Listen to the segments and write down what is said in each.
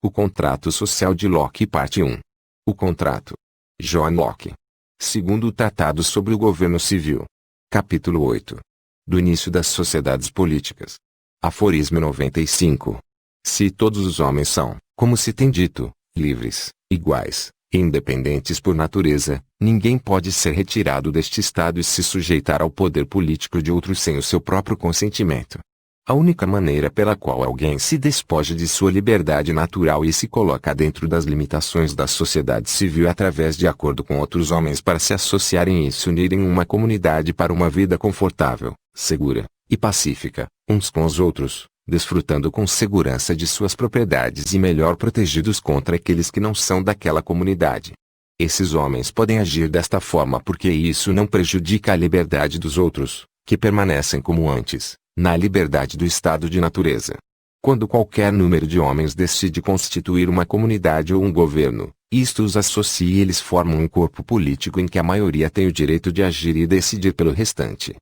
O Contrato Social de Locke, parte 1. O Contrato. John Locke. Segundo o Tratado sobre o Governo Civil. Capítulo 8. Do início das sociedades políticas. Aforismo 95. Se todos os homens são, como se tem dito, livres, iguais, e independentes por natureza, ninguém pode ser retirado deste estado e se sujeitar ao poder político de outros sem o seu próprio consentimento. A única maneira pela qual alguém se despoja de sua liberdade natural e se coloca dentro das limitações da sociedade civil é através de acordo com outros homens para se associarem e se unirem em uma comunidade para uma vida confortável, segura e pacífica, uns com os outros, desfrutando com segurança de suas propriedades e melhor protegidos contra aqueles que não são daquela comunidade. Esses homens podem agir desta forma porque isso não prejudica a liberdade dos outros, que permanecem como antes, na liberdade do estado de natureza. Quando qualquer número de homens decide constituir uma comunidade ou um governo, isto os associa e eles formam um corpo político em que a maioria tem o direito de agir e decidir pelo restante.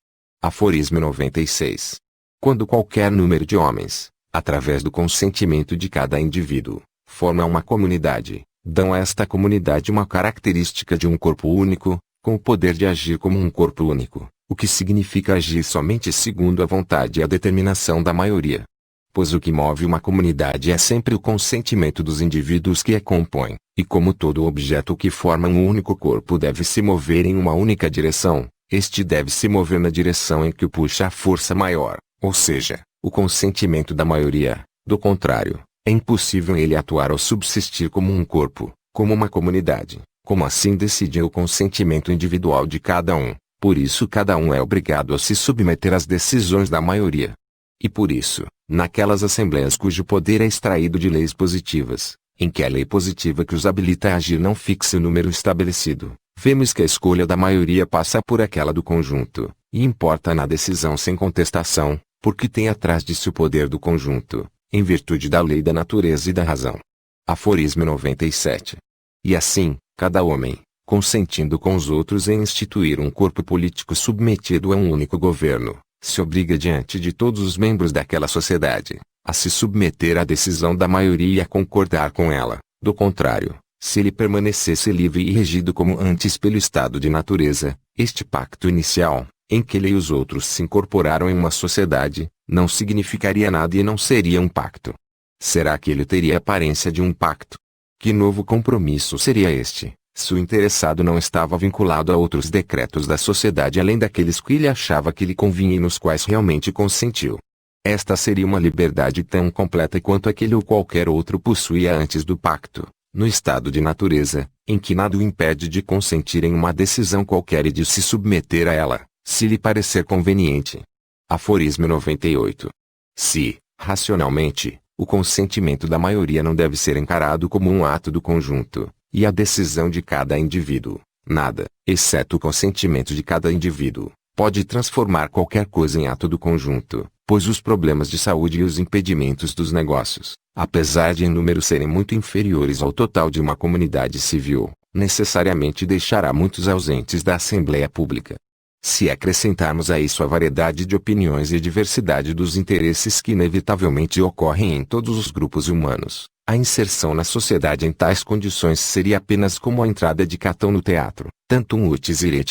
Aforismo 96. Quando qualquer número de homens, através do consentimento de cada indivíduo, forma uma comunidade, dão a esta comunidade uma característica de um corpo único, com o poder de agir como um corpo único, o que significa agir somente segundo a vontade e a determinação da maioria. Pois o que move uma comunidade é sempre o consentimento dos indivíduos que a compõem, e como todo objeto que forma um único corpo deve se mover em uma única direção, este deve se mover na direção em que o puxa a força maior, ou seja, o consentimento da maioria. Do contrário, é impossível ele atuar ou subsistir como um corpo, como uma comunidade, como assim decide o consentimento individual de cada um. Por isso cada um é obrigado a se submeter às decisões da maioria. E por isso, naquelas assembleias cujo poder é extraído de leis positivas, em que a lei positiva que os habilita a agir não fixa o número estabelecido, vemos que a escolha da maioria passa por aquela do conjunto, e importa na decisão sem contestação, porque tem atrás de si o poder do conjunto, em virtude da lei da natureza e da razão. Aforismo 97. E assim, cada homem, consentindo com os outros em instituir um corpo político submetido a um único governo, se obriga diante de todos os membros daquela sociedade, a se submeter à decisão da maioria e a concordar com ela. Do contrário, se ele permanecesse livre e regido como antes pelo estado de natureza, este pacto inicial, em que ele e os outros se incorporaram em uma sociedade, não significaria nada e não seria um pacto. Será que ele teria a aparência de um pacto? Que novo compromisso seria este, se o interessado não estava vinculado a outros decretos da sociedade além daqueles que ele achava que lhe convinha e nos quais realmente consentiu? Esta seria uma liberdade tão completa quanto aquele ou qualquer outro possuía antes do pacto, no estado de natureza, em que nada o impede de consentir em uma decisão qualquer e de se submeter a ela, se lhe parecer conveniente. Aforismo 98. Se, racionalmente, o consentimento da maioria não deve ser encarado como um ato do conjunto, e a decisão de cada indivíduo, nada, exceto o consentimento de cada indivíduo, pode transformar qualquer coisa em ato do conjunto, pois os problemas de saúde e os impedimentos dos negócios, apesar de em número serem muito inferiores ao total de uma comunidade civil, necessariamente deixará muitos ausentes da Assembleia Pública. Se acrescentarmos a isso a variedade de opiniões e a diversidade dos interesses que inevitavelmente ocorrem em todos os grupos humanos, a inserção na sociedade em tais condições seria apenas como a entrada de Catão no teatro, tantum ut ire.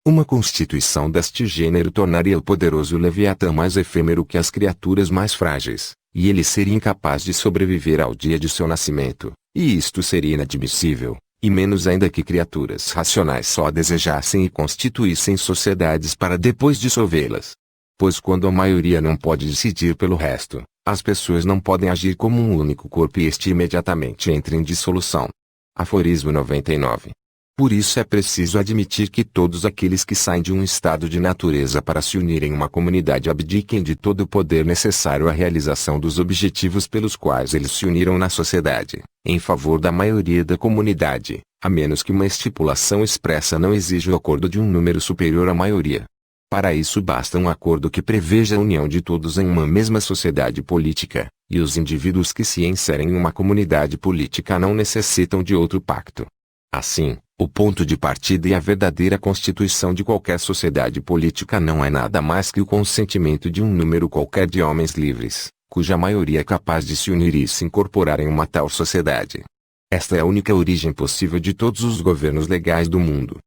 Uma constituição deste gênero tornaria o poderoso Leviatã mais efêmero que as criaturas mais frágeis, e ele seria incapaz de sobreviver ao dia de seu nascimento, e isto seria inadmissível. E menos ainda que criaturas racionais só desejassem e constituíssem sociedades para depois dissolvê-las. Pois quando a maioria não pode decidir pelo resto, as pessoas não podem agir como um único corpo e este imediatamente entra em dissolução. Aforismo 99. Por isso é preciso admitir que todos aqueles que saem de um estado de natureza para se unirem em uma comunidade abdiquem de todo o poder necessário à realização dos objetivos pelos quais eles se uniram na sociedade, em favor da maioria da comunidade, a menos que uma estipulação expressa não exija o acordo de um número superior à maioria. Para isso basta um acordo que preveja a união de todos em uma mesma sociedade política, e os indivíduos que se inserem em uma comunidade política não necessitam de outro pacto. Assim, o ponto de partida e a verdadeira constituição de qualquer sociedade política não é nada mais que o consentimento de um número qualquer de homens livres, cuja maioria é capaz de se unir e se incorporar em uma tal sociedade. Esta é a única origem possível de todos os governos legais do mundo.